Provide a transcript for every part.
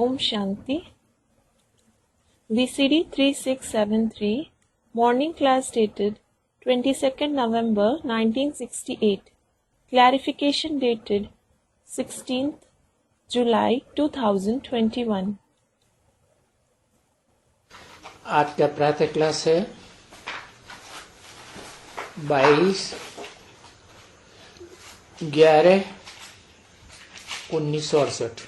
Om Shanti. VCD 3673. Morning class dated 22nd November 1968. Clarification dated 16th July 2021. आज का प्रातः class है 22/11/1968।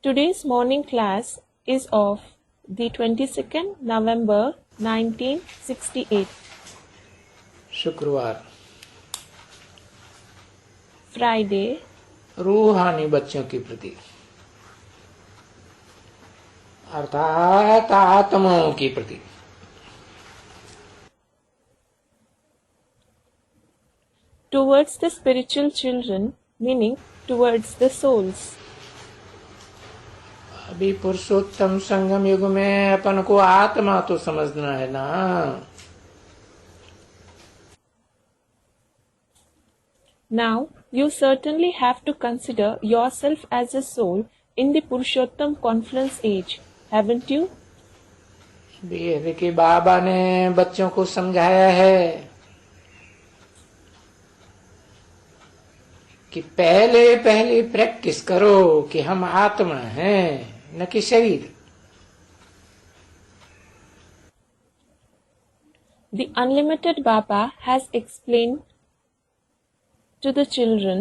Today's morning class is of the 22nd November 1968. शुक्रवार। Friday. रूहानी बच्चों के प्रति अर्थात आत्माओं के प्रति। Towards the spiritual children, meaning towards the souls. अभी पुरुषोत्तम संगम युग में अपन को आत्मा तो समझना है ना। Now, you certainly have to consider yourself as a soul in the Purushottam Confluence age, haven't you? वेद के बाबा ने बच्चों को समझाया है कि पहले प्रैक्टिस करो कि हम आत्मा हैं, न कि शरीर। The Unlimited Baba has explained to the children,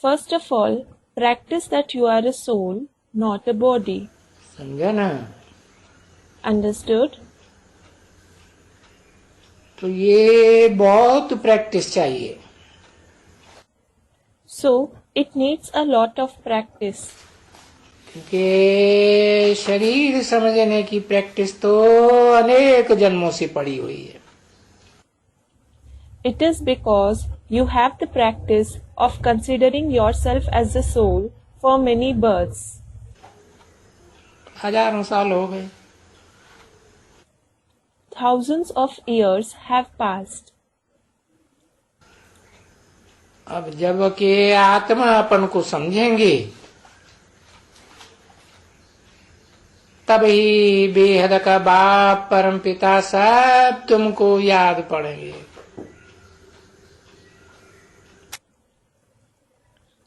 first of all, practice that you are a soul, not a body. समझा ना? Understood? तो ये बहुत प्रैक्टिस चाहिए। So, it needs a lot of practice. क्योंकि शरीर समझने की प्रैक्टिस तो अनेक जन्मों से पड़ी हुई है। It is because you have the practice of considering yourself as a soul for many births. हजारों साल हो गए। Thousands of years have passed. अब जब के आत्मा अपन को समझेंगे तभी बेहद का बाप परम पिता सब तुमको याद पड़ेंगे।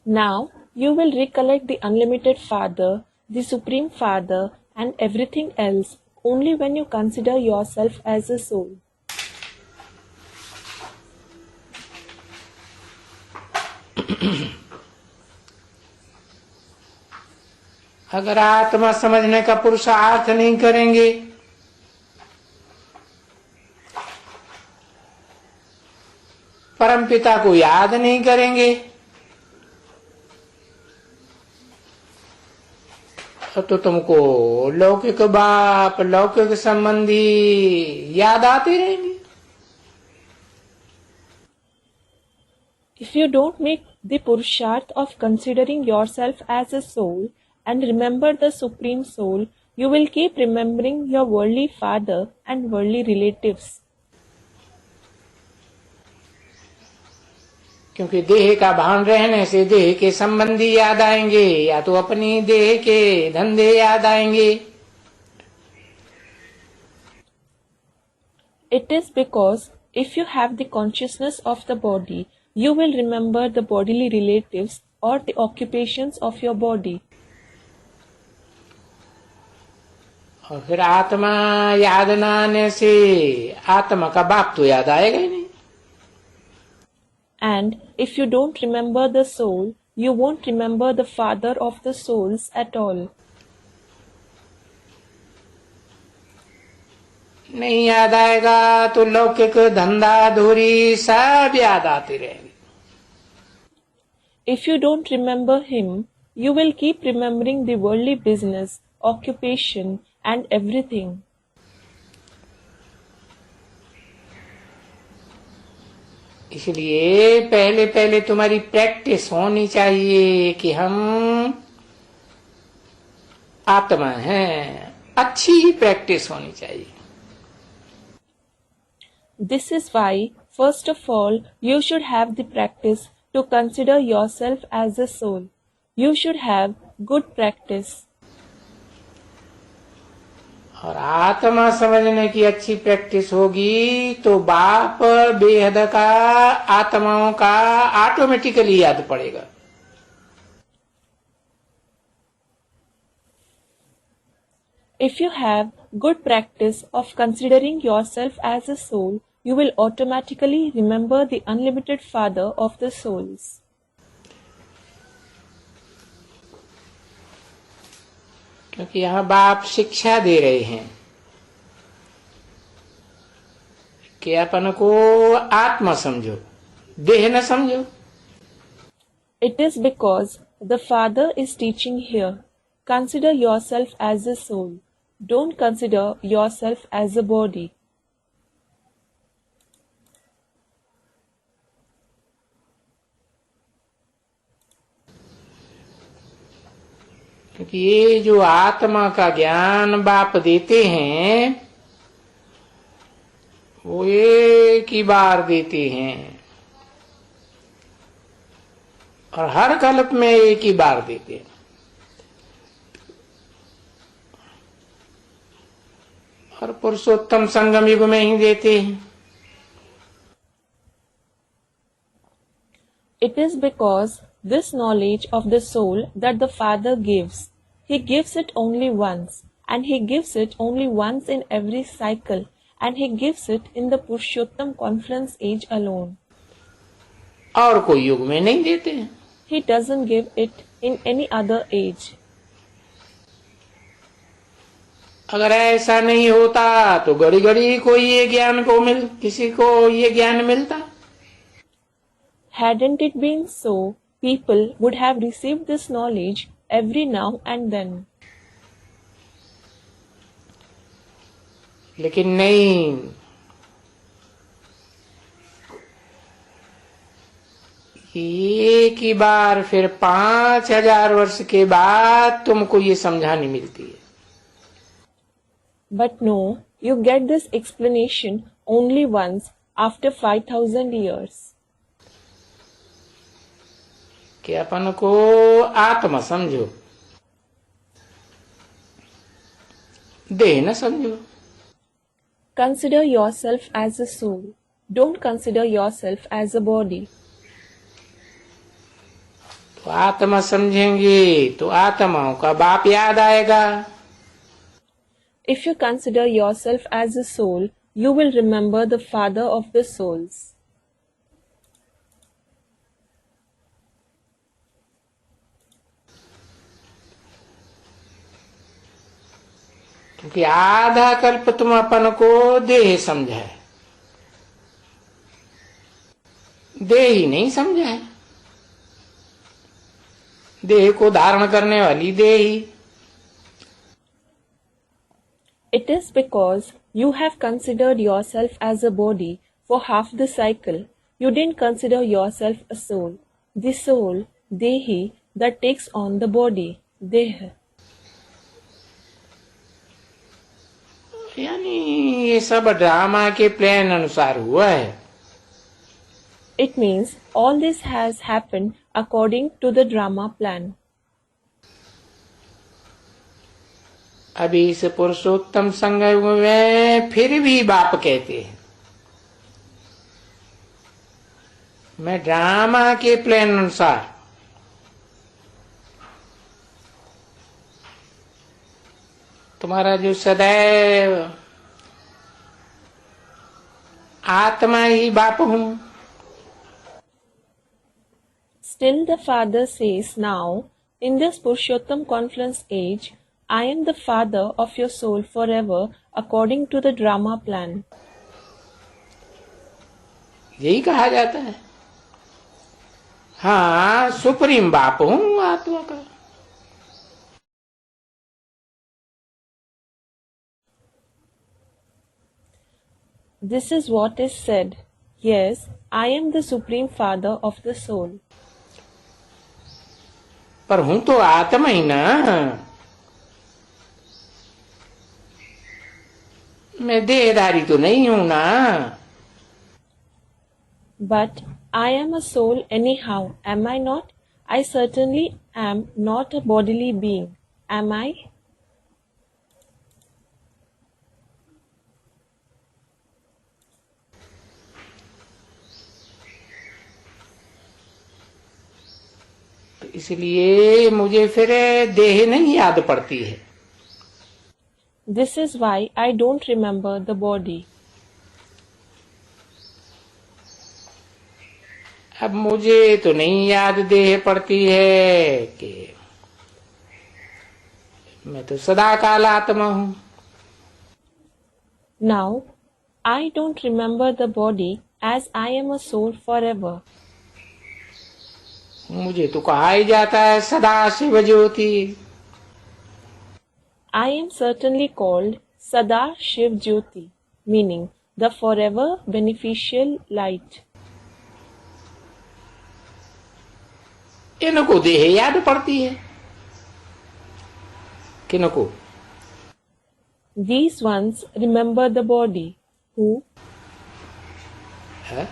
Now you will recollect the Unlimited Father, the Supreme Father, and everything else only when you consider yourself as a soul. अगर आत्मा समझने का पुरुषार्थ नहीं करेंगे परमपिता को याद नहीं करेंगे तो तुमको लौकिक बाप लौकिक संबंधी याद आते रहेंगे। If you don't make the Purusharth of considering yourself as a soul and remember the Supreme Soul, you will keep remembering your worldly father and worldly relatives. क्योंकि देह का भान रहने से देह के संबंधी याद आएंगे या तो अपनी देह के धंधे याद आएंगे। It is because if you have the consciousness of the body, you will remember the bodily relatives or the occupations of your body. और फिर आत्मा याद न आने से आत्मा का बाप तो याद आएगा ही नहीं। And if you don't remember the soul, you won't remember the father of the souls at all. नहीं याद आएगा तो लौकिक धंधा धूरी सब याद आती रहेगी। If you don't remember him, you will keep remembering the worldly business, occupation, and everything. इसलिए पहले तुम्हारी प्रैक्टिस होनी चाहिए कि हम आत्मा हैं। अच्छी प्रैक्टिस होनी चाहिए। This is why, first of all, you should have the practice to consider yourself as a soul. You should have good practice. और आत्मा समझने की अच्छी प्रैक्टिस होगी तो बाप बेहद का आत्माओं का ऑटोमेटिकली याद पड़ेगा. If you have good practice of considering yourself as a soul, you will automatically remember the unlimited Father of the souls. क्योंकि यहाँ बाप शिक्षा दे रहे हैं कि अपन को आत्मा समझो, देह न समझो. It is because the Father is teaching here. Consider yourself as a soul. Don't consider yourself as a body. क्योंकि ये जो आत्मा का ज्ञान बाप देते हैं वो एक ही बार देते हैं और हर कल्प में एक ही बार देते हैं. और पुरुषोत्तम संगम युग में ही देते हैं. It is because this knowledge of the soul that the Father gives. He gives it only once, and He gives it only once in every cycle, and He gives it in the Purushottam Conference age alone. और कोई युग में नहीं देते हैं. He doesn't give it in any other age. अगर ऐसा नहीं होता तो घड़ी घड़ी कोई ये ज्ञान किसी को ये ज्ञान मिलता. Hadn't it been so, people would have received this knowledge every now and then. लेकिन नहीं, एक ही बार फिर 5000 वर्ष के बाद तुमको ये समझानी मिलती है. But no, you get this explanation only once after 5000 years. कि अपन को आत्मा समझो, देह न समझो. Consider yourself as a soul. Don't consider yourself as a body. तो आत्मा समझेंगे तो आत्माओं का बाप याद आएगा. If you consider yourself as a soul, you will remember the Father of the souls. क्योंकि आधा कल्प तुम अपन को देह समझा है, देह ही नहीं समझा है. देह को धारण करने वाली देह ही. It is because you have considered yourself as a body for half the cycle. You didn't consider yourself a soul. The soul, Dehi, that takes on the body, Deh. यानी ये सब ड्रामा के प्लान अनुसार हुआ है. It means all this has happened according to the drama plan. अभी इस पुरुषोत्तम संगम में फिर भी बाप कहते हैं मैं ड्रामा के प्लान अनुसार तुम्हारा जो सदैव आत्मा ही बाप हूं. Still the Father says now, in this Purushottam Conference age, I am the Father of your soul forever according to the drama plan. यही कहा जाता है. हाँ, सुप्रीम बाप हूं आत्मा का. This is what is said. Yes, I am the Supreme Father of the soul. पर हूं तो आत्मा ही ना. मैं देहधारी तो नहीं हूं ना. But I am a soul anyhow, am I not? I certainly am not a bodily being, am I? इसलिए मुझे फिर देह नहीं याद पड़ती है। This is why I don't remember the body. अब मुझे तो नहीं याद देह पड़ती है कि मैं तो सदा काल आत्मा हूं। Now, I don't remember the body as I am a soul forever. मुझे तो कहा ही जाता है सदा शिव ज्योति। I am certainly called Sada Shiv Jyoti, meaning the forever beneficial light. इनको देह याद पड़ती है। किनको? These ones remember the body, who है?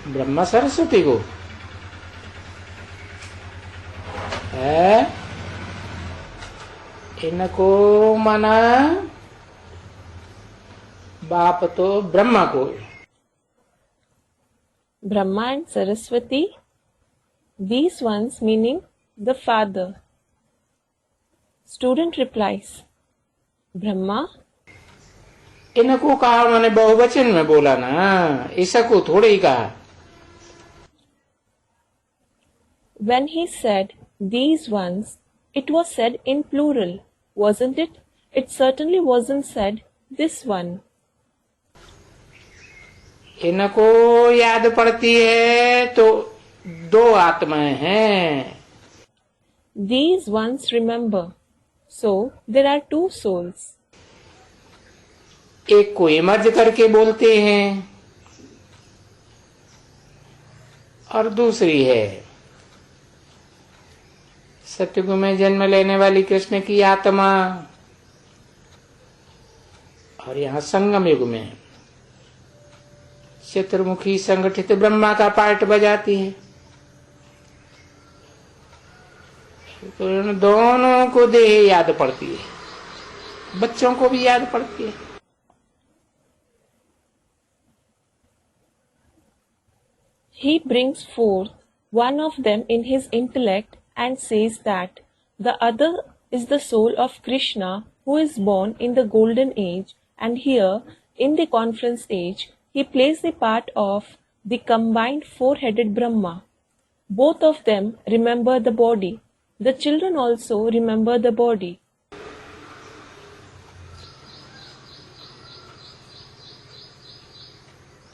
ब्रह्मा सरस्वती को है। इनको माना बाप तो ब्रह्मा को। Brahma and Saraswati. These ones meaning the father. Student replies, Brahma. इनको कहा मैंने बहुवचन में बोला ना, इसको थोड़े ही कहा। When he said these ones, it was said in plural, wasn't it? It certainly wasn't said this one. इनको याद पड़ती है तो दो आत्माएं हैं। These ones remember. So there are two souls. एक को इमर्ज करके बोलते हैं और दूसरी है सतयुग में जन्म लेने वाली कृष्ण की आत्मा, और यहाँ संगम युग में चतुर्मुखी संगठित ब्रह्मा का पार्ट बजाती है। तो इन दोनों को देह याद पड़ती है, बच्चों को भी याद पड़ती है। He brings forth one of them in his intellect and says that the other is the soul of Krishna who is born in the golden age, and here in the conference age he plays the part of the combined four-headed Brahma. Both of them remember the body. The children also remember the body.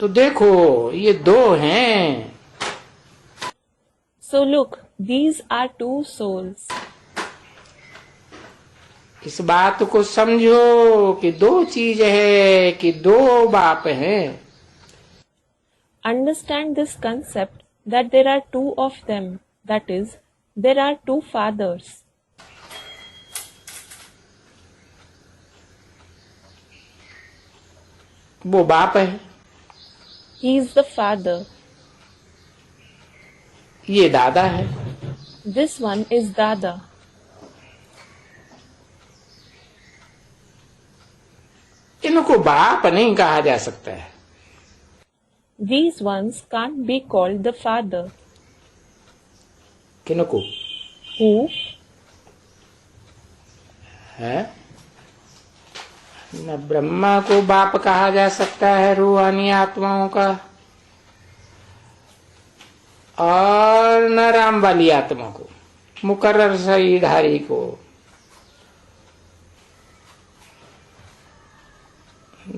तो देखो ये दो हैं। So look, these are two souls. इस बात को समझो कि दो चीज है, कि दो बाप हैं। Understand this concept that there are two of them, that is, there are two fathers. वो बाप है, He is the father. ये दादा है। This one is Dada. इनको बाप नहीं कहा जा सकता है। These ones can't be called the father. किनको? Who? है न ब्रह्मा को बाप कहा जा सकता है रूहानी आत्माओं का, और न राम वाली आत्मा को, मुकर्रर शरीरधारी को।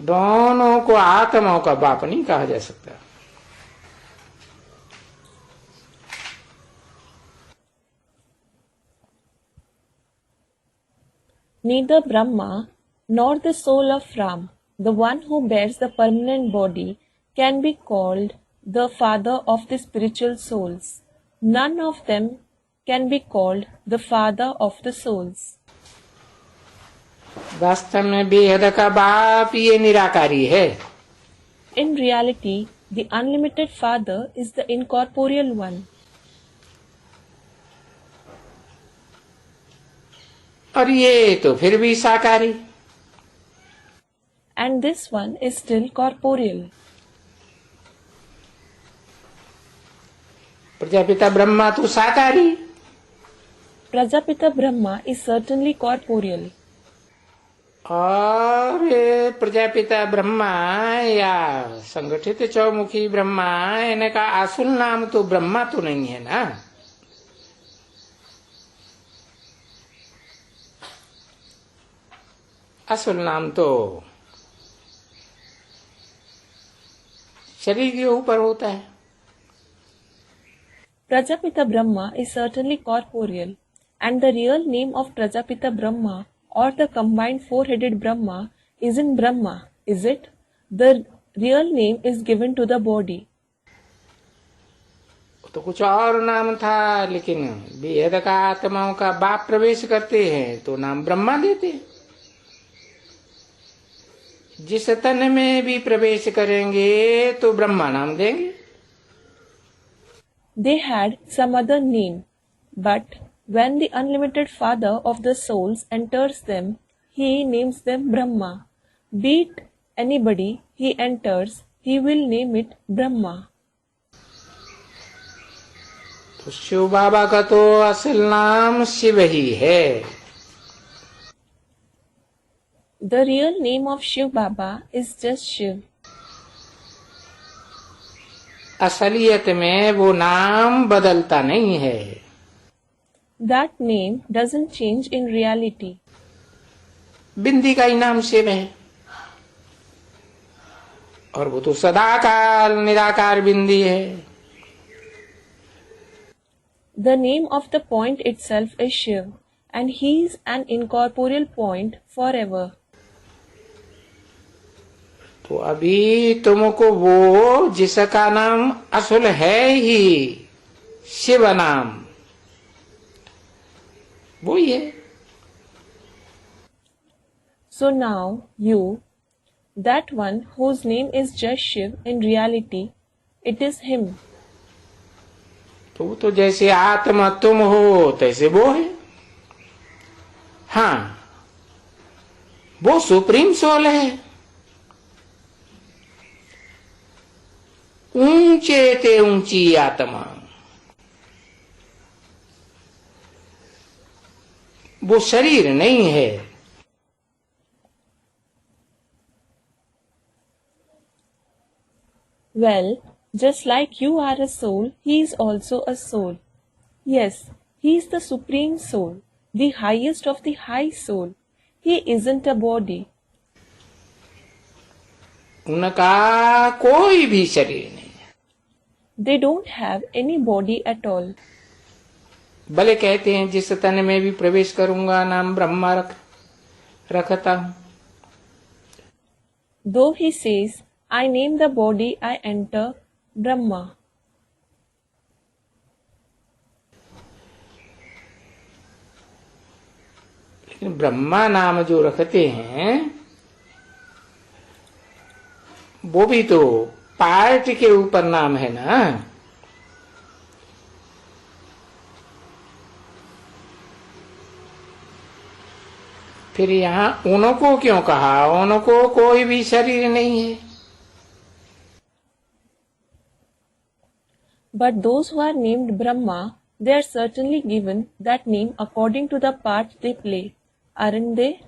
दोनों को आत्माओं का बाप नहीं कहा जा सकता। Neither Brahma nor the soul of Ram, the one who bears the permanent body, can be called the father of the spiritual souls. None of them can be called the father of the souls. वास्तव में बेहद का बाप ये निराकारी है। In reality, the unlimited Father is the incorporeal one. और ये तो फिर भी साकारी। And this one is still corporeal. Prajapita Brahma तो साकारी, Prajapita Brahma is certainly corporeal. और प्रजापिता ब्रह्मा या संगठित चौमुखी ब्रह्मा, इनका असुल नाम तो ब्रह्मा तो नहीं है ना। असुल नाम तो शरीर के ऊपर होता है। Prajapita Brahma is certainly corporeal, and the real name of Prajapita Brahma or the combined four-headed Brahma isn't Brahma, is it? The real name is given to the body. तो कुछ और नाम था, लेकिन बेहद का आत्माओं का बाप प्रवेश करते हैं तो नाम ब्रह्मा देते हैं। जिस तन में भी प्रवेश करेंगे तो ब्रह्मा नाम देंगे। They had some other name, but when the unlimited Father of the souls enters them, he names them Brahma. Be it anybody he enters, he will name it Brahma. तो शिव बाबा का तो असल नाम शिव ही है। The real name of Shiv Baba is just Shiv. असलियत में वो नाम बदलता नहीं है। That name doesn't change in reality. बिंदी का ही नाम शिव है, और वो तो सदाकाल निराकार बिंदी है। The name of the point itself is Shiv, and he is an incorporeal point forever. तो अभी तुमको वो जिसका नाम असुल है ही शिव नाम, वो ही है। So now you, that one whose name is just Shiv in reality, it is him. तो तो जैसे आत्मा तुम हो तैसे वो है। हाँ, वो सुप्रीम सोल है। ऊंचे ते ऊंची आत्मा, वो शरीर नहीं है। Well, just like you are a soul, he is also a soul. Yes, he is the supreme soul, the highest of the high soul. He isn't a body. उनका कोई भी शरीर नहीं। They don't have any body at all. भले कहते हैं जिस तन में भी प्रवेश करूंगा नाम ब्रह्मा रखता हूं। Though he says, I name the body I enter Brahma. लेकिन ब्रह्मा नाम जो रखते हैं वो भी तो पार्ट के ऊपर नाम है ना। फिर यहाँ उनको क्यों कहा? उनको कोई भी शरीर नहीं है। But those who are named Brahma, they are certainly given that name according to the part they play, aren't they?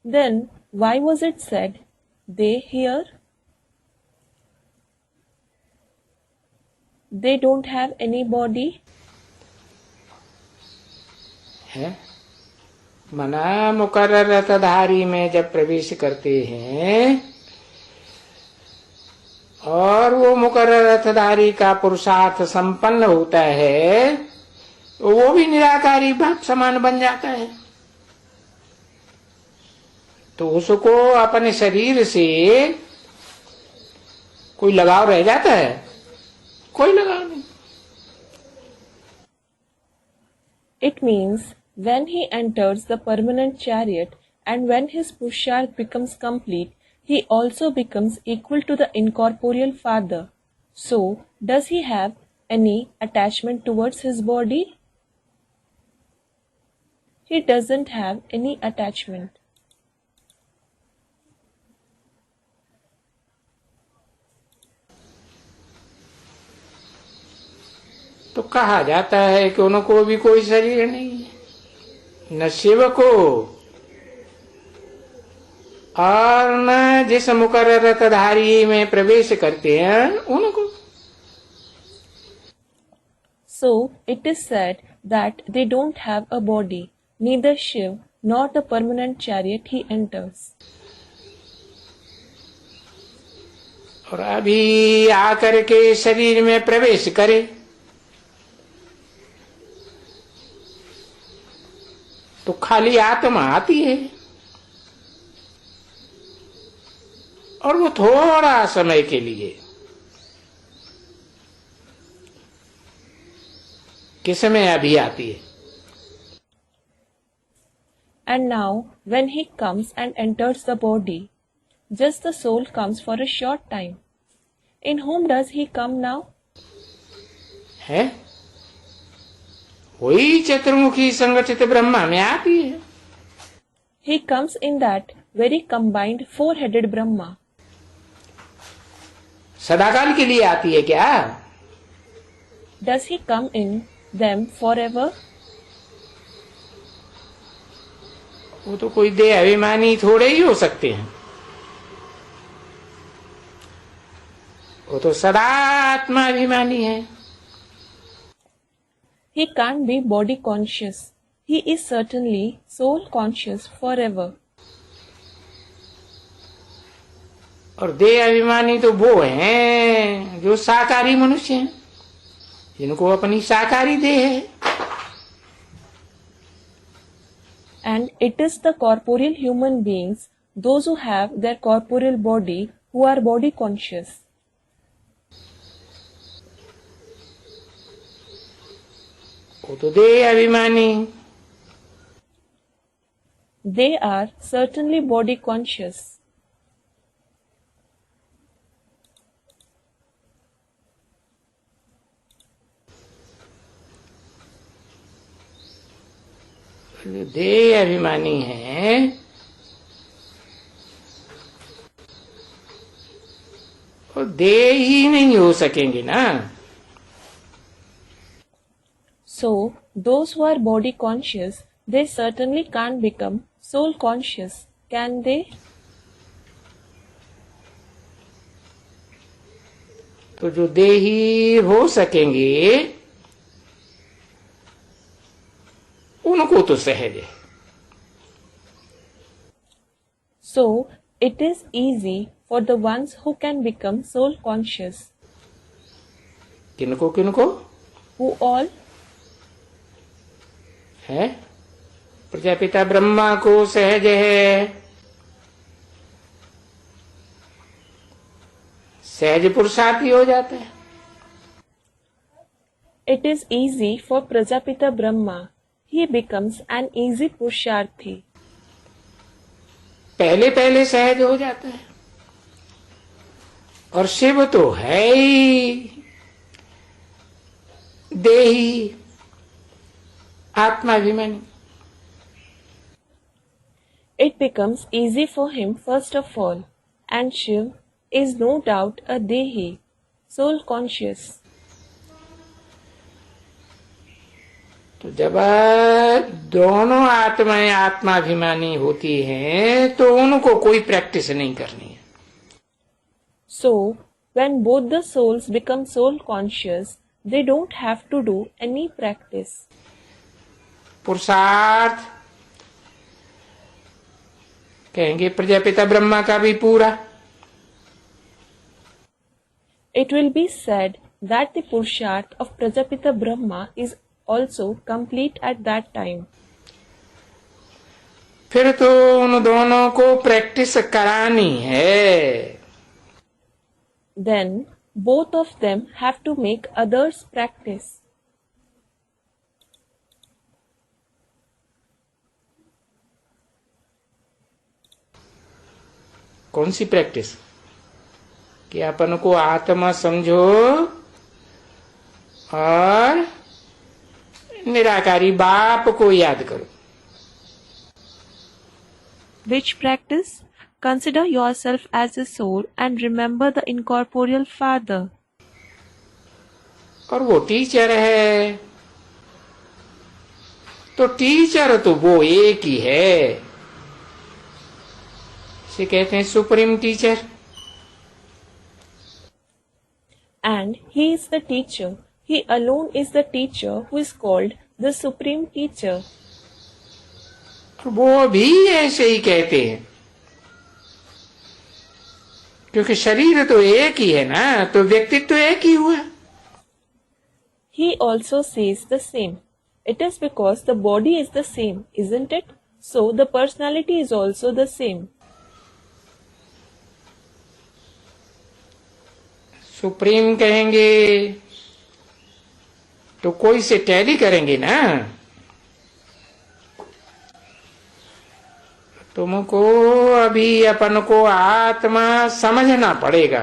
Then why was it said, they here? They don't have any body? है मना मुकर्रर रथधारी में जब प्रवेश करते हैं और वो मुकर्रर रथधारी का पुरुषार्थ संपन्न होता है तो वो भी निराकारी बाप समान बन जाता है। तो उसको अपने शरीर से कोई लगाव रह जाता है? कोई लगाव नहीं। It means when he enters the permanent chariot and when his Purusharth becomes complete, he also becomes equal to the incorporeal father. So, does he have any attachment towards his body? He doesn't have any attachment. तो कहा जाता है कि उनको भी कोई शरीर नहीं है, न शिव को और न जिस मुकर्रर रथधारी में प्रवेश करते हैं उनको. So, it is said that they don't have a body, neither Shiv nor the permanent chariot he enters. और अभी आकर के शरीर में प्रवेश करे तो खाली आत्मा आती है और वो थोड़ा समय के लिए. किस समय अभी आती है. And now, when he comes and enters the body, just the soul comes for a short time. In whom does he come now? है वही चतुर्मुखी संगठित ब्रह्मा में आती है. He comes in that very combined four-headed Brahma. सदाकाल के लिए आती है क्या? Does he come in them forever? वो तो कोई देह अभिमानी थोड़े ही हो सकते हैं. वो तो सदा आत्माभिमानी है. He can't be body conscious. He is certainly soul conscious forever. और देह अभिमानी तो वो हैं जो साकारी मनुष्य हैं, जिनको अपनी साकारी देह है. And it is the corporeal human beings, those who have their corporeal body, who are body conscious. वो तो देह अभिमानी. They are certainly body conscious. जो देह अभिमानी है वो देह ही नहीं हो सकेंगे ना. So, those who are body conscious, they certainly can't become soul conscious, can they? तो जो देही हो सकेंगे उनको तो सहज है. So, it is easy for the ones who can become soul conscious. किनको किनको Who all? है? प्रजापिता ब्रह्मा को सहज है. सहज पुरुषार्थी हो जाता है. It is easy for Prajapita Brahma. He becomes an easy Purusharthi. पहले पहले सहज हो जाता है. और शिव तो है ही देही आत्माभिमानी. It becomes easy for him first of all, and Shiv is no doubt a Dehi, soul conscious. तो जब दोनों आत्माएं आत्माभिमानी होती हैं तो उनको कोई प्रैक्टिस नहीं करनी है. So, when both the souls become soul conscious, they don't have to do any practice. पुरुषार्थ कहेंगे प्रजापिता ब्रह्मा का भी पूरा. It will be said that the Purusharth of Prajapita Brahma is also complete at that time. फिर तो उन दोनों को प्रैक्टिस करानी है. Then, both of them have to make others practice. कौन सी प्रैक्टिस? कि अपन को आत्मा समझो और निराकारी बाप को याद करो। Which practice? Consider yourself as a soul and remember the incorporeal Father. और वो टीचर है, तो टीचर तो वो एक ही है, इसे कहते हैं supreme teacher. And he is the teacher. He alone is the teacher who is called the supreme teacher. और वो भी ऐसे ही कहते हैं, क्योंकि शरीर तो एक ही है ना, तो व्यक्तित्व तो एक ही हुआ। He also says the same. It is because the body is the same, isn't it? So the personality is also the same. Supreme कहेंगे तो कोई से टैली करेंगे ना। तुमको अभी अपन को आत्मा समझना पड़ेगा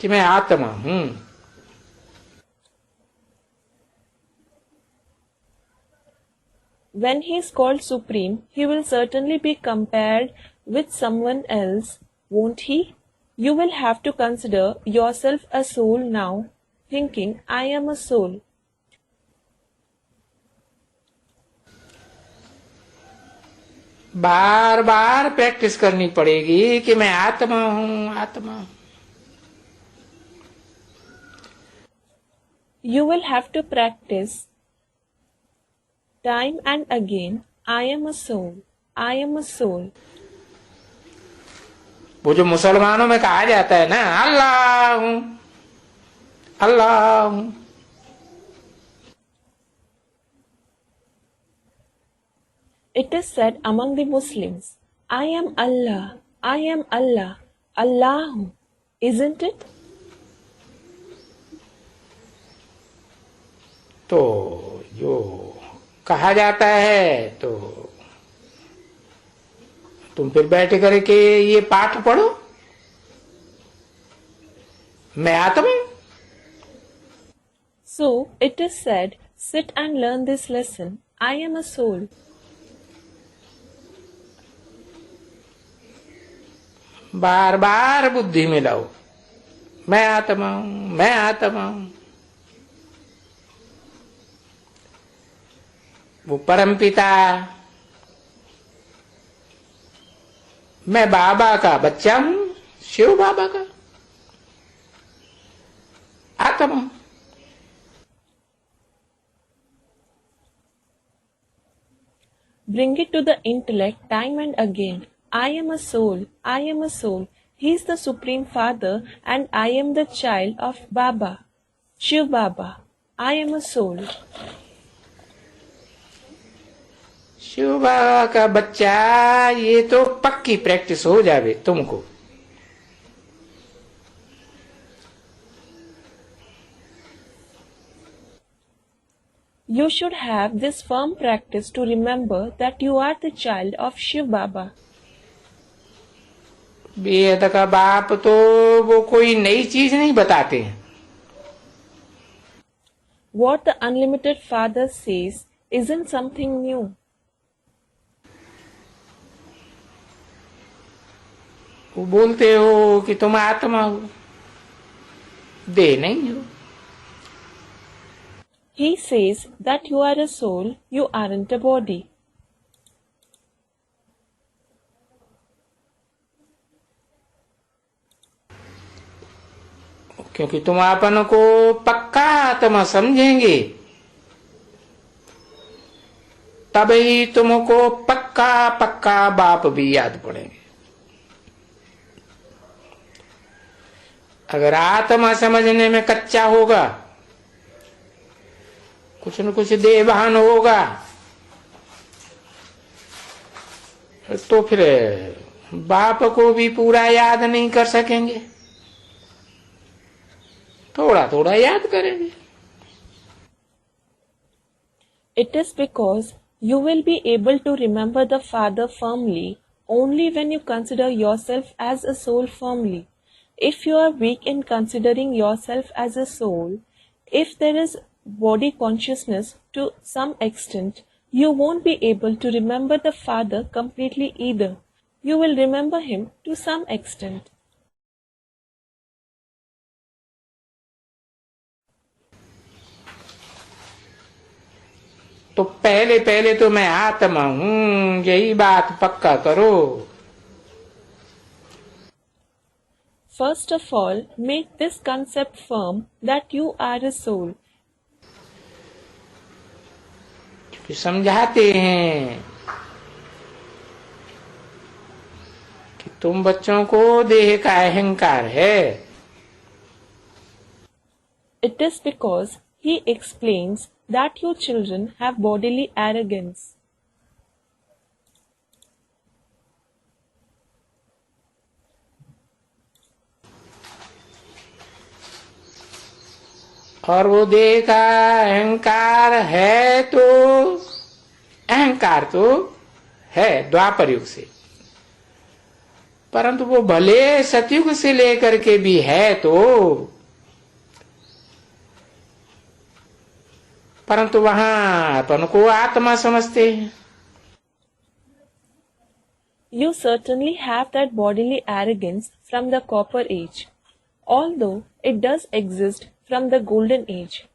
कि मैं आत्मा हूं। When he is called supreme, he will certainly be compared with someone else, won't he? You will have to consider yourself a soul now, thinking, I am a soul. Bar bar practice करनी पड़ेगी कि मैं आत्मा हूं, आत्मा। You will have to practice time and again, I am a soul, I am a soul. वो जो मुसलमानों में कहा जाता है ना, अल्लाह हूं, अल्लाह हूं। It is said among the Muslims, I am Allah, I am Allah, Allah, isn't it? तो जो कहा जाता है तो तुम फिर बैठ करके ये पाठ पढ़ो, मैं आत्मा हूं। So it is said, sit and learn this lesson, I am a soul. बार बार बुद्धि में लाओ, मैं आत्मा हूं, मैं आत्मा हूं। वो परम पिता, मैं बाबा का बच्चा हूं, शिव बाबा का आत्मा हूं। Bring it to the intellect time and again. I am a soul, I am a soul. He is the Supreme Father and I am the child of Baba, Shiv Baba. I am a soul. Shiv बाबा का बच्चा, ये तो पक्की practice हो जावे तुमको। You should have this firm practice to remember that you are the child of Shiv Baba. बेहद का बाप तो वो कोई नई चीज नहीं बताते हैं। What the unlimited Father says isn't something new. वो बोलते हो कि तुम आत्मा हो, देह नहीं हो। He says that you are a soul, you aren't a body. क्योंकि तुम अपन को पक्का आत्मा समझेंगे, तभी तुमको पक्का पक्का बाप भी याद पड़ेंगे। अगर आत्मा समझने में कच्चा होगा, कुछ न कुछ देहभान होगा, तो फिर बाप को भी पूरा याद नहीं कर सकेंगे, थोड़ा थोड़ा याद करेंगे। It is because you will be able to remember the Father firmly only when you consider yourself as a soul firmly. If you are weak in considering yourself as a soul, if there is body consciousness to some extent, you won't be able to remember the Father completely either. You will remember him to some extent. तो पहले पहले तो मैं आत्मा हूं, यही बात पक्का करो। First of all, make this concept firm that you are a soul. फिर समझाते हैं कि तुम बच्चों को देह का अहंकार है। It is because he explains that you children have bodily arrogance. और वो देह का अहंकार है, तो अहंकार तो है द्वापर युग से, परंतु वो भले सतयुग से लेकर के भी है, तो परंतु वहां अपन को आत्मा समझते हैं। You certainly have that bodily arrogance from the copper age, although it does exist from the golden age.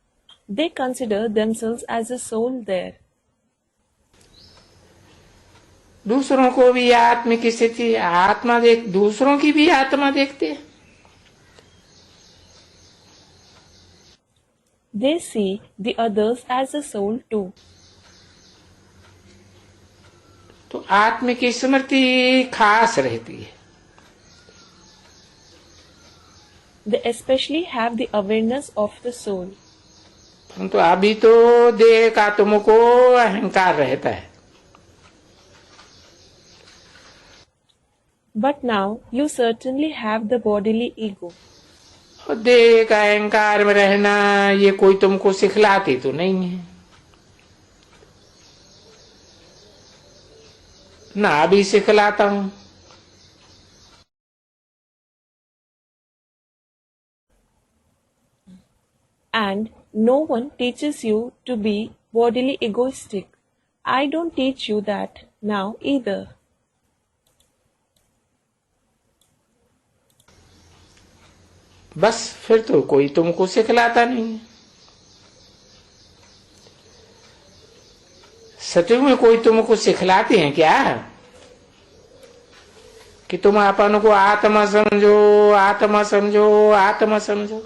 They consider themselves as a soul there. दूसरों को भी आत्मिक स्थिति आत्मा देख, दूसरों की भी आत्मा देखते हैं। They see the others as a soul too. तो आत्मिक स्मृति खास रहती है। They especially have the awareness of the soul. परंतु अभी तो देह का तुमको अहंकार रहता है। But now you certainly have the bodily ego. और देह का अहंकार में रहना ये कोई तुमको सिखलाती तो नहीं है, ना अभी सिखलाता हूं। And no one teaches you to be bodily egoistic. I don't teach you that now either. बस फिर तो कोई तुमको सिखलाता नहीं। सतयुग में कोई तुमको सिखलाते हैं क्या कि तुम अपन को आत्मा समझो, आत्मा समझो, आत्मा समझो?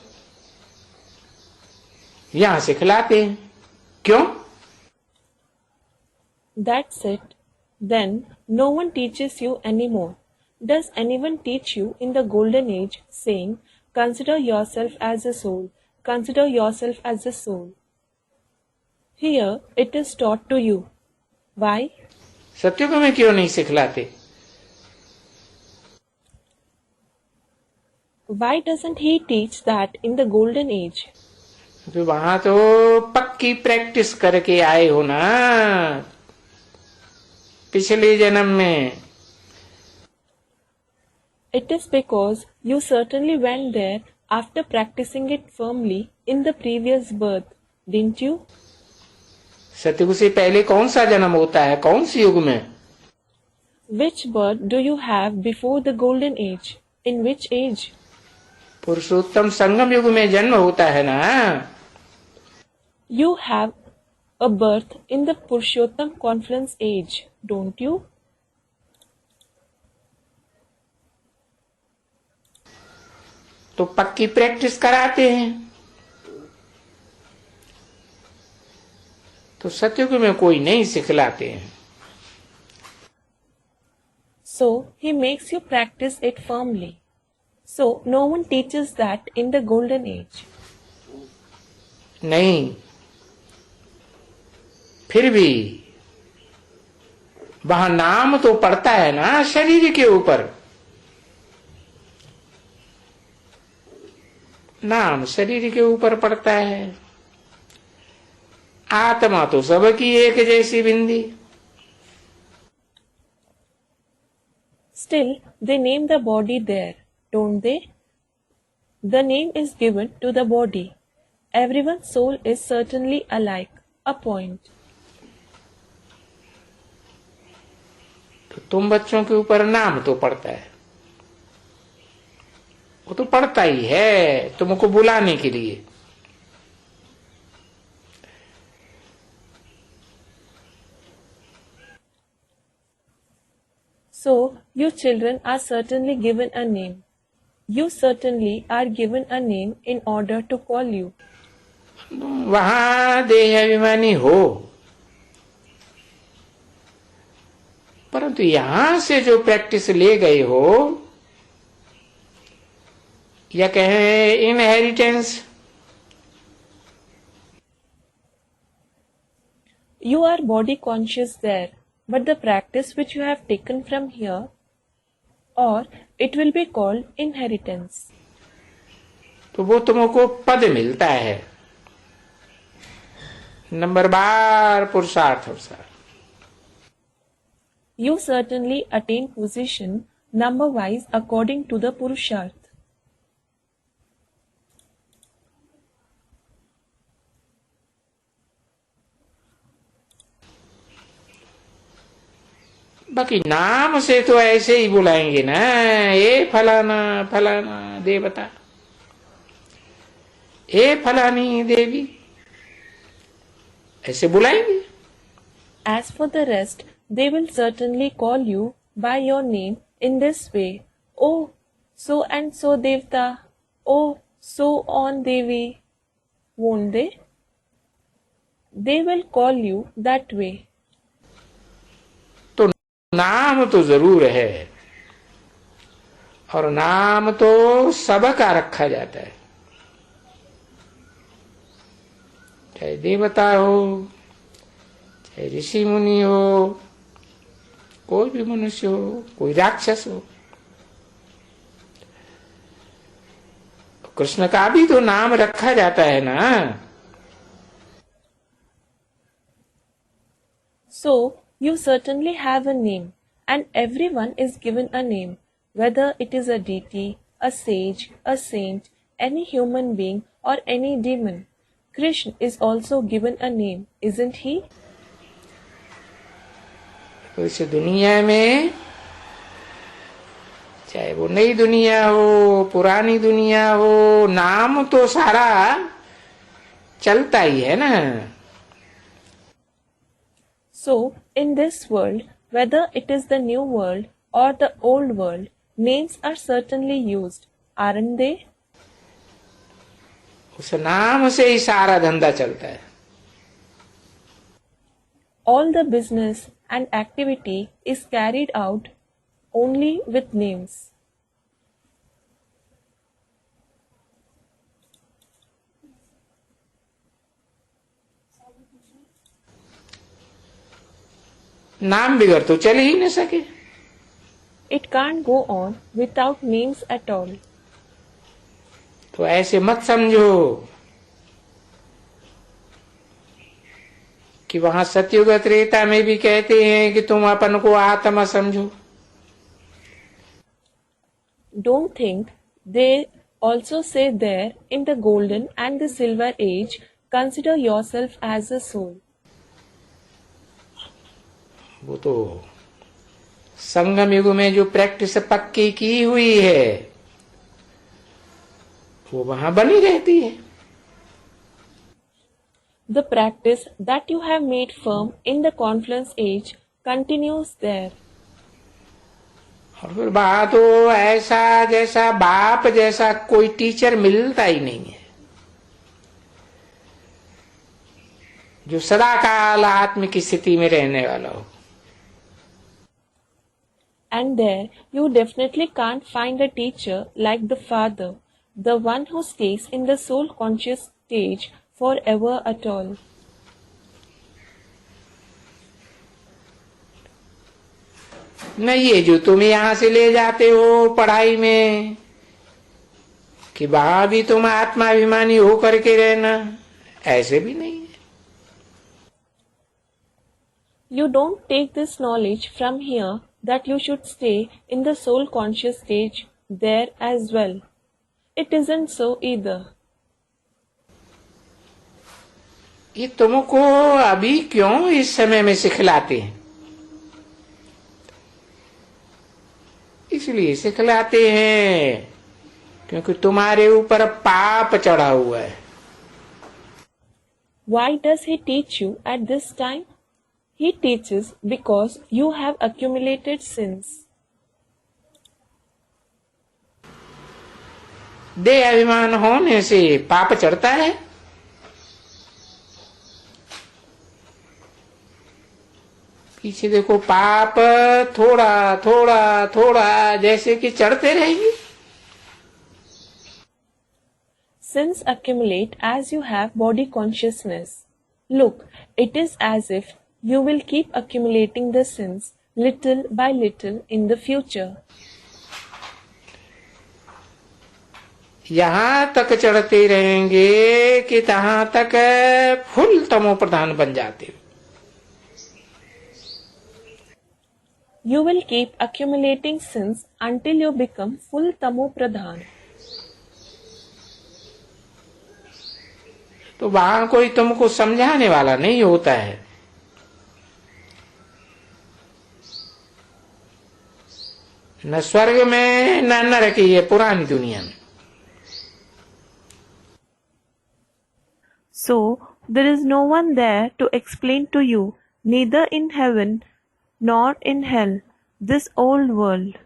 यहां सिखलाते हैं। क्यों? That's it. Then no one teaches you anymore. Does anyone teach you in the golden age saying, consider yourself as a soul, consider yourself as a soul? Here it is taught to you. Why? सतयुग में क्यों नहीं सिखलाते? Why doesn't he teach that in the golden age? तो वहां तो पक्की practice करके आए हो ना पिछले जन्म में। It is because you certainly went there after practicing it firmly in the previous birth, didn't you? सतयुग से पहले कौन सा जन्म होता है, कौन सी युग में? Which birth do you have before the golden age? In which age? पुरुषोत्तम संगम युग में जन्म होता है ना। You have a birth in the Purushottam Confluence age, don't you? तो पक्की प्रैक्टिस कराते हैं। तो सतयुग में कोई नहीं सिखलाते हैं। So he makes you practice it firmly. So no one teaches that in the golden age. नहीं, फिर भी वहां नाम तो पड़ता है ना शरीर के ऊपर। नाम शरीर के ऊपर पड़ता है। आत्मा तो सबकी एक जैसी बिंदी। Still, they name the body there, don't they? The name is given to the body. Everyone's soul is certainly alike, a point. तो तुम बच्चों के ऊपर नाम तो पड़ता है, वो तो पड़ता ही है तुमको बुलाने के लिए। So, you children are certainly given a name. You certainly are given a name in order to call you. वहां देह अभिमानी हो, परंतु यहां से जो प्रैक्टिस ले गए हो, या कहें inheritance, You are body conscious there, but the practice which you have taken from here, or it will be called inheritance. तो वो तुमको पद मिलता है, नंबरवार पुरुषार्थ अनुसार। You certainly attain position number-wise according to the Purusharth. बाकी नाम से तो ऐसे ही बुलाएंगे ना, ये फलाना फलाना देवता, ये फलानी देवी, ऐसे बुलाएंगे। As for the rest, they will certainly call you by your name in this way. Oh, so and so Devta. Oh, so on Devi. Won't they? They will call you that way. तो नाम तो जरूर है, और नाम तो सबका रखा जाता है, चाहे देवता हो, चाहे ऋषि मुनि हो, कोई भी मनुष्य हो, कोई राक्षस हो। कृष्ण का भी तो नाम रखा जाता है ना। So, you certainly have a name, and everyone is given a name, whether it is a deity, a sage, a saint, any human being, or any demon. Krishna is also given a name, isn't he? तो इस दुनिया में, चाहे वो नई दुनिया हो, पुरानी दुनिया हो, नाम तो सारा चलता ही है ना। So, in this world, whether it is the new world or the old world, names are certainly used, aren't they? उस नाम से ही सारा धंधा चलता है। All the business and activity is carried out only with names. नाम बिगड़ तो चल ही न सके। It can't go on without names at all. तो ऐसे मत समझो कि वहां सतयुग त्रेता में भी कहते हैं कि तुम अपन को आत्मा समझो। Don't think they also say there in the golden and the silver age, consider yourself as a soul. वो तो संगम युग में जो प्रैक्टिस पक्की की हुई है वो वहां बनी रहती है। The practice that you have made firm in the confluence age continues there. और फिर बात हो ऐसा जैसा बाप जैसा कोई टीचर मिलता ही नहीं है जो सदा काल आत्म की स्थिति में रहने वाला हो। And there you definitely can't find a teacher like the Father, the one who stays in the soul conscious stage forever at all. न ये जो तुम यहां से ले जाते हो पढ़ाई में कि वहां भी तुम आत्माभिमानी हो करके रहना, ऐसे भी नहीं है। You don't take this knowledge from here that you should stay in the soul conscious stage there as well. It isn't so either. ये तुमको अभी क्यों इस समय में सिखलाते हैं? इसलिए सिखलाते हैं क्योंकि तुम्हारे ऊपर पाप चढ़ा हुआ है. Why does he teach you at this time? He teaches because you have accumulated sins. देह अभिमान होने से पाप चढ़ता है. पीछे देखो, पाप थोड़ा थोड़ा थोड़ा जैसे कि चढ़ते रहेंगे. Sins accumulate as you have body consciousness. Look, it is as if you will keep accumulating the sins little by little in the future. यहां तक चढ़ते रहेंगे कि तहां तक फुल तमो प्रधान बन जाते. You will keep accumulating sins until you become full tamo pradhan. तो वहां कोई तुमको समझाने वाला नहीं होता है. न स्वर्ग में न नरक की ये पुरानी दुनिया में. So, there is no one there to explain to you, neither in heaven nor in hell, this old world.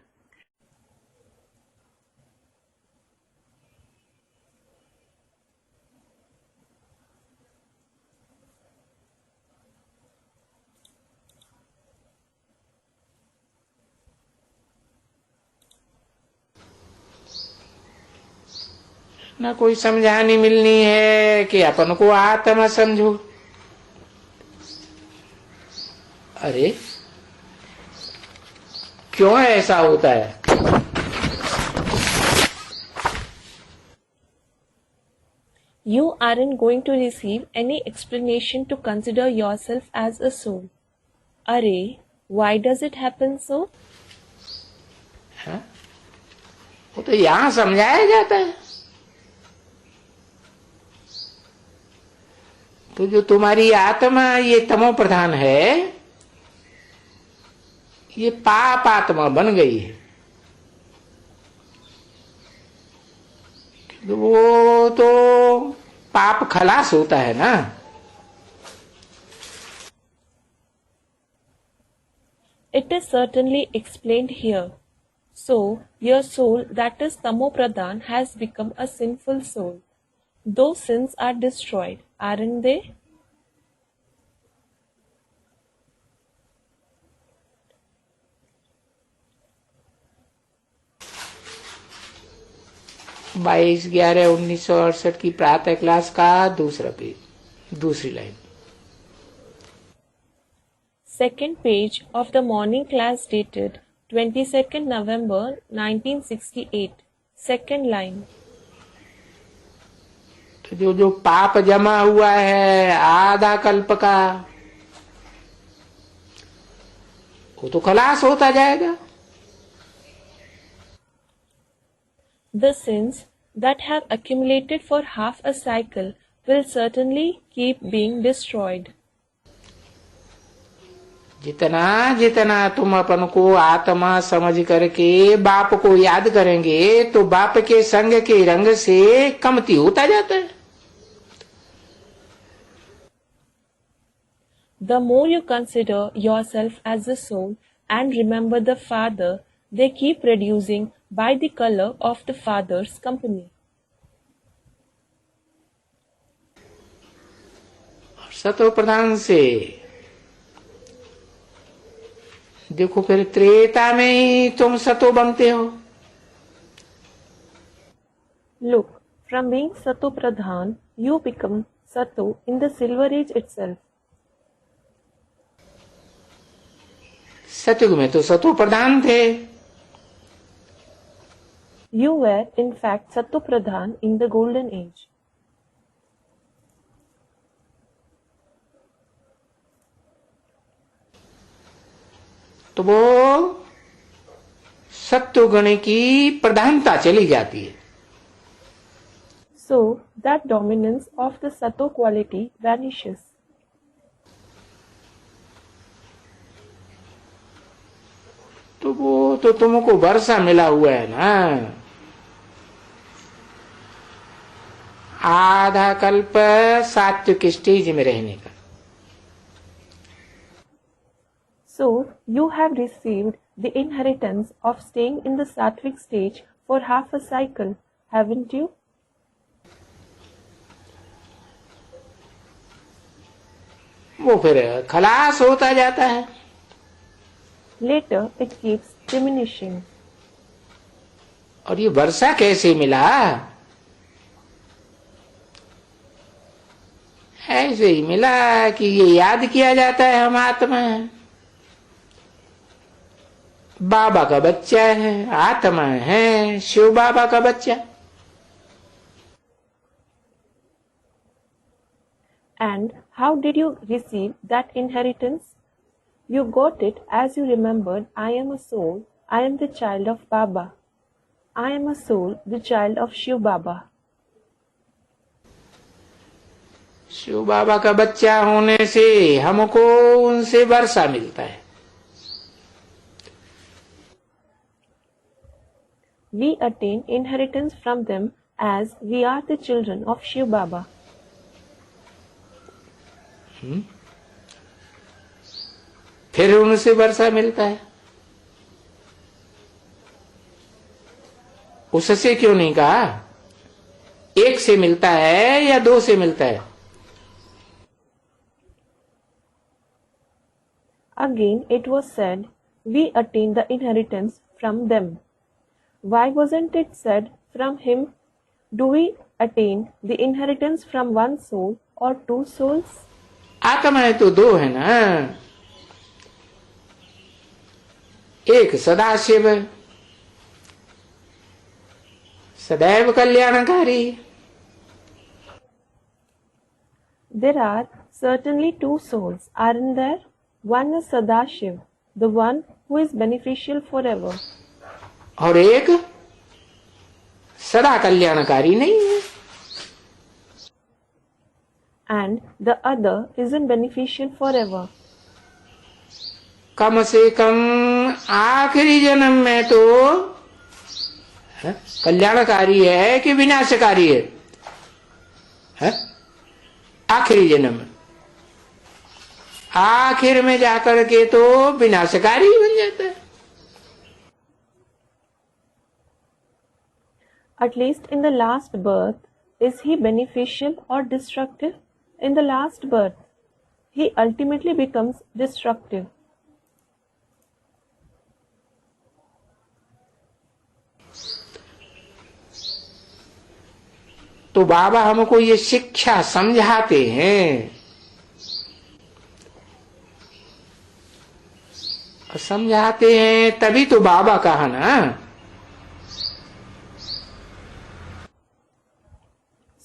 न कोई समझानी मिलनी है कि अपन को आत्मा समझो. अरे क्यों ऐसा होता है? You aren't going to receive any explanation to consider yourself as a soul. Arey, why does it happen so? हाँ? वो तो यहां समझाया जाता है. तो जो तुम्हारी आत्मा ये तमो प्रधान है, ये पाप आत्मा बन गई है. वो तो पाप खलास होता है ना. It is certainly explained here. So, your soul that is tamo pradhan has become a sinful soul. Those sins are destroyed, aren't they? बाईस 11/1968 की प्रातः क्लास का दूसरा पेज, दूसरी line. Second page of the morning class dated 22nd November 1968. Second line. तो जो जो पाप जमा हुआ है आधा कल्प का, वो तो खलास होता जाएगा. The sins that have accumulated for half a cycle will certainly keep being destroyed. जितना जितना तुम अपन को आत्मा समझ करके बाप को याद करेंगे तो बाप के संग के रंग से कमती होता जाता है. The more you consider yourself as a soul and remember the Father, they keep reducing by the color of the Father's company. सतो प्रधान से देखो, फिर त्रेता में ही तुम सतो बनते हो. Look, from being Sato Pradhan, you become Sato in the Silver Age itself. सतयुग में तो सतो प्रधान थे. You were in fact Sato Pradhan in the Golden Age. तो वो सत्वगुण की प्रधानता चली जाती है। So that dominance of the sattva quality vanishes. तो वो तो तुमको वर्षा मिला हुआ है ना, आधा कल्प सात्विक स्टेज में रहने का। So you have received the inheritance of staying in the sattvic stage for half a cycle, haven't you? वो फिर खलास होता जाता है। Later it keeps diminishing. और ये वर्षा कैसे मिला? ऐसे ही मिला कि ये याद किया जाता है हम आत्मा है, बाबा का बच्चा है, आत्मा है, शिव बाबा का बच्चा। And how did you receive that inheritance? You got it as you remembered, I am a soul, I am the child of Baba. I am a soul, the child of Shiv Baba. Shiv बाबा का बच्चा होने से हमको उनसे वर्षा मिलता है। We attain inheritance from them as we are the children of Shiv Baba. फिर उनसे वर्षा मिलता है। उससे क्यों नहीं कहा? एक से मिलता है या दो से मिलता है? Again it was said, we attain the inheritance from them. Why wasn't it said from him? Do we attain the inheritance from one soul or two souls? आत्माएं तो दो है ना, एक सदाशिव सदैव कल्याणकारी। There are certainly two souls, aren't there? One is Sadashiv, the one who is beneficial forever. और एक सदा कल्याणकारी नहीं है। And the other isn't beneficial forever. कम से कम आखिरी जन्म में तो कल्याणकारी है कि विनाशकारी है? आखिरी जन्म में, आखिर में जाकर के तो विनाशकारी बन जाता है। At least in the last birth, is he beneficial or destructive? In the last birth, he ultimately becomes destructive. तो बाबा हमको ये शिक्षा समझाते हैं, समझाते हैं तभी तो बाबा कहा ना।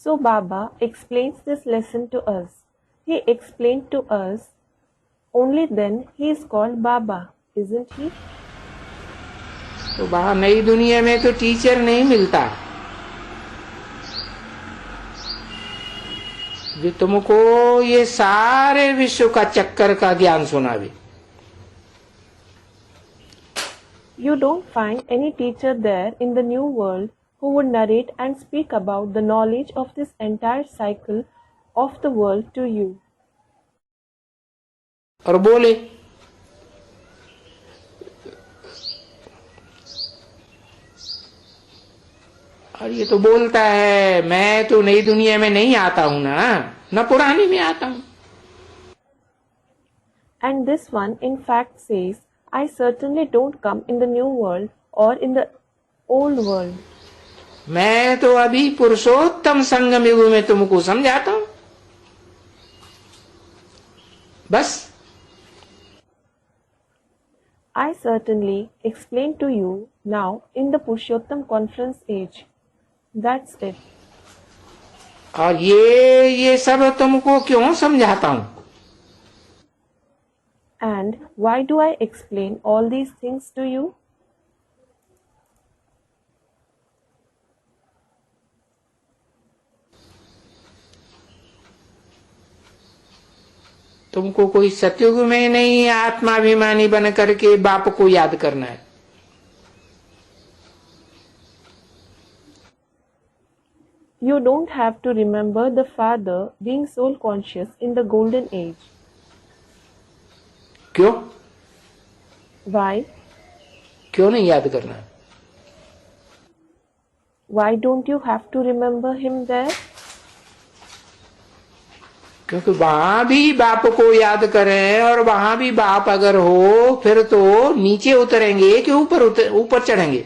So Baba explains this lesson to us. He explained to us, only then he is called Baba, isn't he? तो बाहर नई दुनिया में तो टीचर नहीं मिलता जो तुमको ये सारे विश्व का चक्कर का ज्ञान सुनावे। You don't find any teacher there in the new world who would narrate and speak about the knowledge of this entire cycle of the world to you. और बोले और ये तो बोलता है मैं तो नई दुनिया में नहीं आता हूं ना, न पुरानी में आता हूं। And this one in fact says, I certainly don't come in the new world or in the old world. मैं तो अभी पुरुषोत्तम संगम युग में तुमको समझाता हूं, बस। I certainly explain to you now in the Purushottam conference age. That's it. और ये सब तुमको क्यों समझाता हूं? And why do I explain all these things to you? तुमको कोई सतयुग में नहीं आत्माभिमानी बन करके बाप को याद करना है। You don't have to remember the Father being soul conscious in the golden age. क्यों? Why? क्यों नहीं याद करना? Why don't you have to remember him there? क्योंकि वहां भी बाप को याद करें और वहां भी बाप अगर हो फिर तो नीचे उतरेंगे कि ऊपर चढ़ेंगे।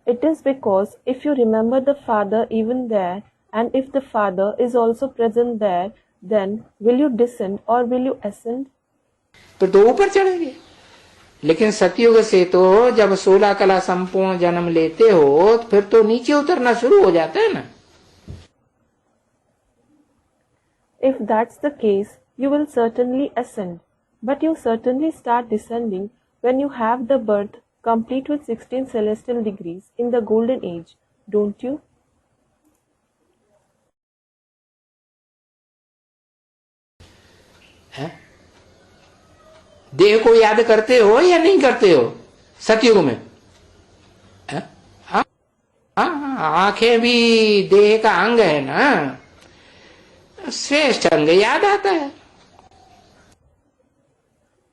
It is because if you remember the Father even there, and if the Father is also present there, then will you descend or will you ascend? फिर तो ऊपर चढ़ेंगे। लेकिन सतयुग से तो जब 16 कला संपूर्ण जन्म लेते हो फिर तो नीचे उतरना शुरू हो जाता है ना। If that's the case, you will certainly ascend, but you certainly start descending when you have the birth complete with 16 celestial degrees in the golden age, don't you? है? देह को याद करते हो या नहीं करते हो सतयुग में? आंखें भी देह का अंग है ना, श्रेष्ठ अंग याद आता है।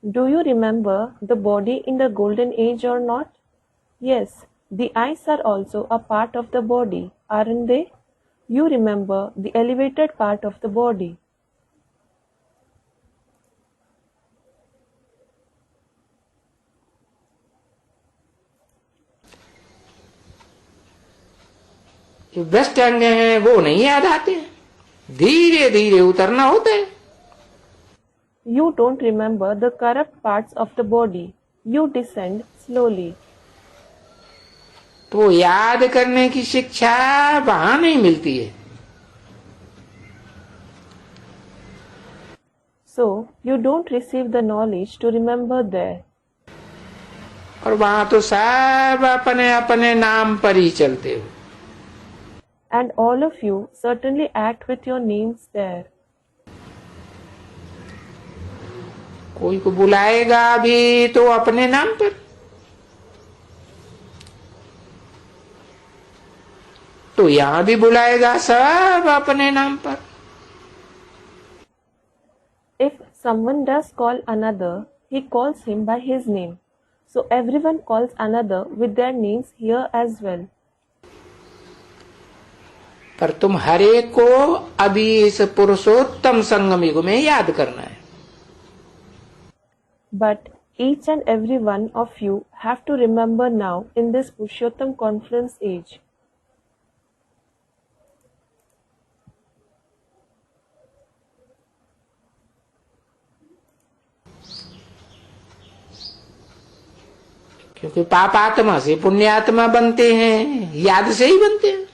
Do you remember the body in the golden age or not? Yes, the eyes are also a part of the body, aren't they? You remember the elevated part of the body. जो भ्रष्ट अंग हैं वो नहीं याद आते, धीरे धीरे उतरना होता है। You don't remember the corrupt parts of the body. You descend slowly. तो याद करने की शिक्षा वहां नहीं मिलती है। So, you don't receive the knowledge to remember there. और वहां तो सब अपने अपने नाम पर ही चलते हो। And all of you certainly act with your names there. कोई को बुलाएगा भी तो अपने नाम पर, तो यहां भी बुलाएगा सब अपने नाम पर। If someone does call another, he calls him by his name. So everyone calls another with their names here as well. पर तुम हर एक को अभी इस पुरुषोत्तम संगम युग में याद करना है। But each and every one of you have to remember now in this Purushottam conference age. क्योंकि पाप आत्मा से पुण्यात्मा बनते हैं, याद से ही बनते हैं।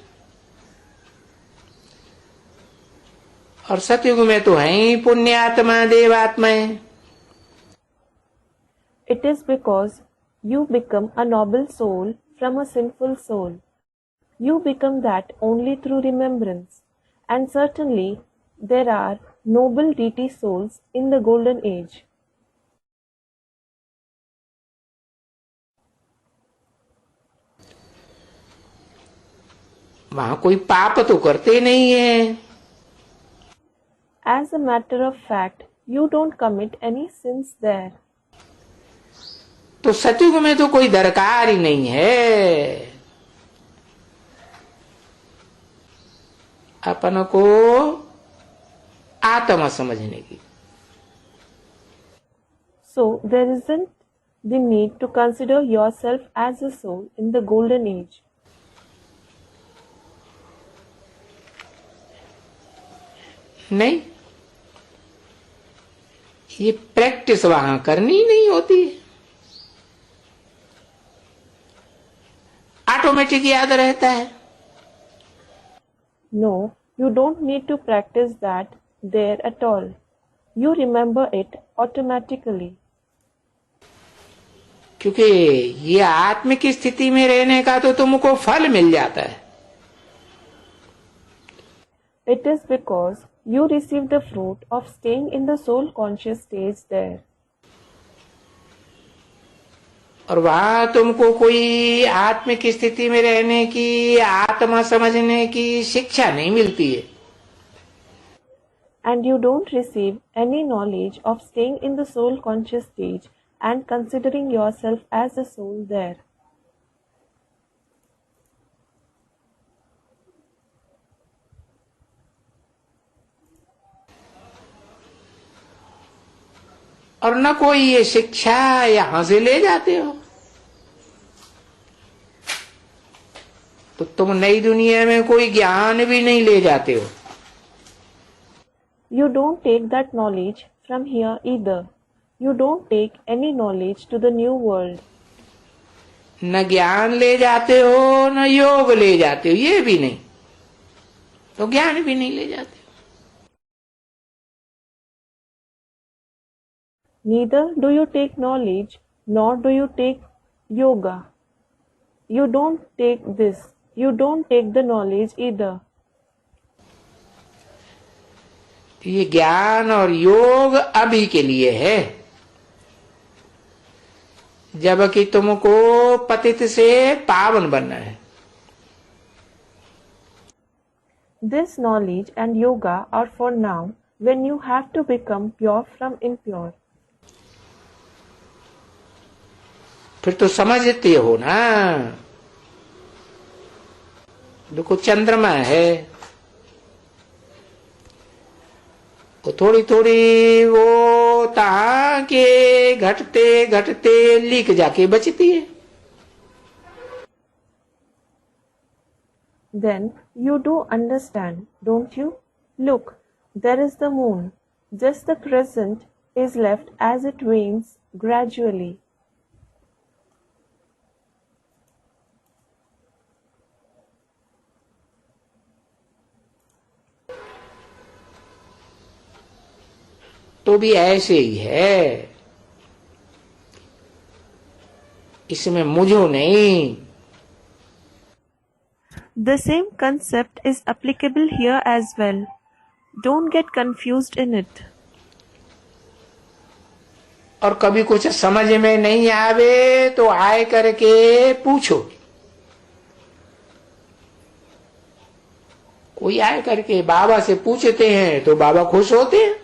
और सतयुग में तो है ही पुण्यात्मा देवात्माएं। It is because you become a noble soul from a sinful soul. You become that only through remembrance. And certainly there are noble deity souls in the golden age. वहां कोई पाप तो करते नहीं है। As a matter of fact, you don't commit any sins there. तो सतयुग में तो कोई दरकार ही नहीं है अपन को आत्मा समझने की। So there isn't the need to consider yourself as a soul in the golden age. नहीं, ये प्रैक्टिस वहां करनी नहीं होती है, ऑटोमेटिक याद रहता है। No, you don't need to practice that there at all. You remember it automatically. क्योंकि ये आत्म की स्थिति में रहने का तो तुमको फल मिल जाता है। It is because you receive the fruit of staying in the soul conscious stage there. और वहां तुमको कोई आत्मिक स्थिति में रहने की, आत्मा समझने की शिक्षा नहीं मिलती है. And you don't receive any knowledge of staying in the soul conscious stage and considering yourself as a soul there. और न कोई ये शिक्षा यहां से ले जाते हो, तो तुम नई दुनिया में कोई ज्ञान भी नहीं ले जाते हो. You don't take that knowledge from here either. You don't take any knowledge to the new world. न ज्ञान ले जाते हो, न योग ले जाते हो, ये भी नहीं, तो ज्ञान भी नहीं ले जाते. Neither do you take knowledge, nor do you take yoga. You don't take this. You don't take the knowledge either. ये ज्ञान और योग अभी के लिए है, जबकि तुमको पतित से पावन बनना है. This knowledge and yoga are for now, when you have to become pure from impure. फिर तो समझते हो ना. देखो चंद्रमा है, वो थोड़ी थोड़ी वो तहा के घटते घटते लीक जाके बचती है. Then you do understand, don't you? Look, there is the moon. Just the crescent is left as it wanes gradually. तो भी ऐसे ही है, इसमें मुझो नहीं. The same concept is applicable here as well. Don't get confused in it. और कभी कुछ समझ में नहीं आवे तो आए करके पूछो. कोई आए करके बाबा से पूछते हैं तो बाबा खुश होते हैं.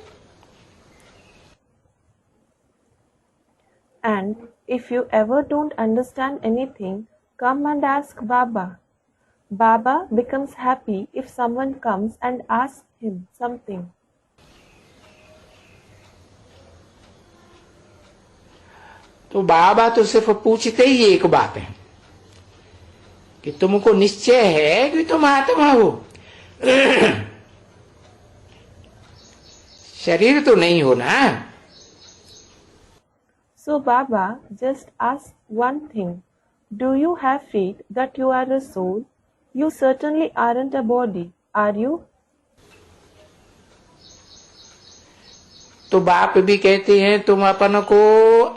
And if you ever don't understand anything, come and ask Baba. Baba becomes happy if someone comes and asks him something. तो बाबा तो सिर्फ पूछते ही एक बात है कि तुमको निश्चय है कि तुम आत्मा हो. शरीर तो नहीं हो ना. So Baba just asks one thing. Do you have faith that you are a soul? You certainly aren't a body, are you? तो बाप भी कहते हैं तुम अपन को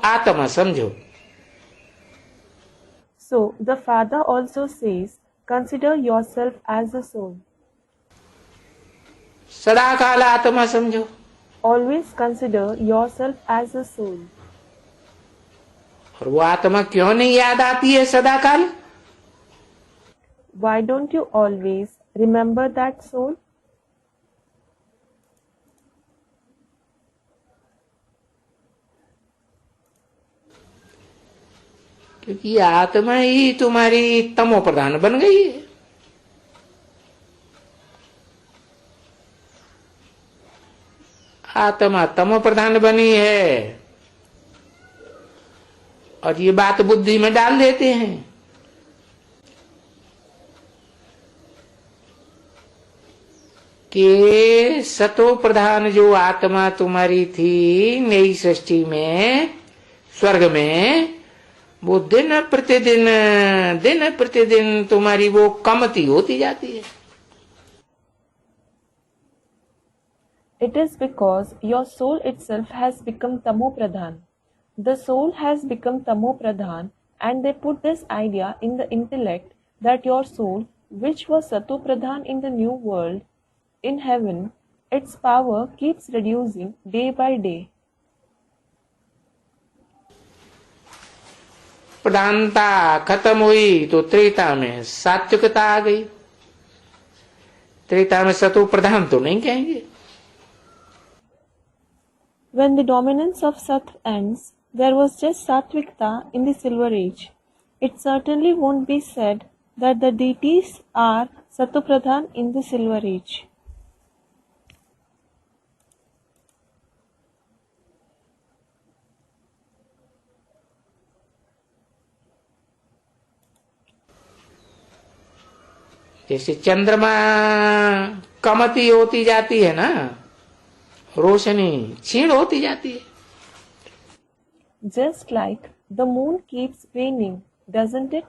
आत्मा समझो. So the Father also says, consider yourself as a soul. सदा काल आत्मा समझो. Always consider yourself as a soul. और वो आत्मा क्यों नहीं याद आती है सदा काल? Why don't you always remember that soul? क्योंकि आत्मा ही तुम्हारी तमो प्रधान बन गई है. आत्मा तमो प्रधान बनी है और ये बात बुद्धि में डाल देते हैं कि सतो प्रधान जो आत्मा तुम्हारी थी नई सृष्टि में, स्वर्ग में, वो दिन प्रतिदिन तुम्हारी वो कमती होती जाती है. It is because your soul itself has become Tamo Pradhan. The soul has become Tamo Pradhan, and they put this idea in the intellect that your soul, which was Sato Pradhan in the new world, in heaven, its power keeps reducing day by day. प्रधानता खत्म हुई तो त्रेता में सात्विकता आ गई। त्रेता में सतो प्रधान तो नहीं कहेंगे। When the dominance of Sat ends, there was just Satvikta in the Silver Age. It certainly won't be said that the deities are Satopradhan in the Silver Age. जैसे चंद्रमा कमती होती जाती है ना, रोशनी क्षीण होती जाती है। Just like the moon keeps waning, doesn't it?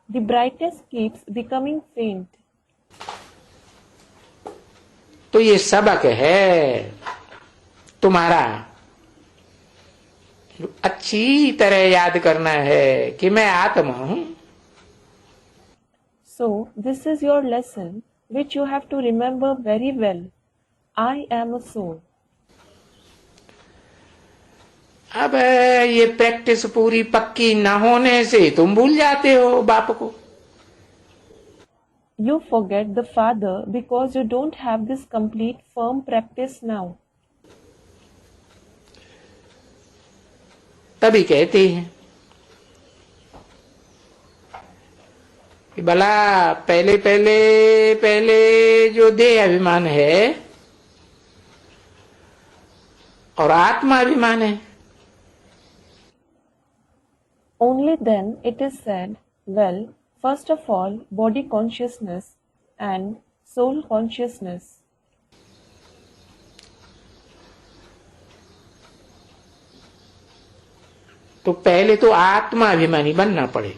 The brightness keeps becoming faint. तो ये सबक है तुम्हारा, अच्छी तरह याद करना है कि मैं आत्मा हूं। So, this is your lesson which you have to remember very well. I am a soul. अब ये प्रैक्टिस पूरी पक्की ना होने से तुम भूल जाते हो बाप को। You forget the Father because you don't have this complete firm practice now. तभी कहते हैं कि भला पहले पहले पहले जो देह अभिमान है और आत्मा अभिमान है, Only then it is said, well, first of all, body consciousness and soul consciousness. तो पहले तो आत्मा अभिमानी बनना पड़े।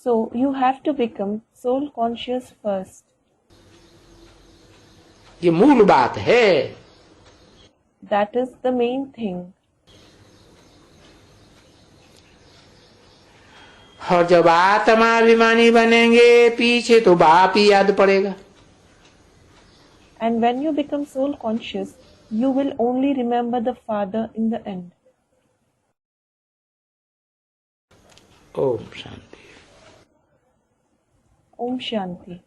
So you have to become soul conscious first. ये मूल बात है। That is the main thing. और जब आत्मा अभिमानी बनेंगे पीछे तो बाप ही याद पड़ेगा। And when you become soul conscious, you will only remember the Father in the end. Om Shanti. Om Shanti.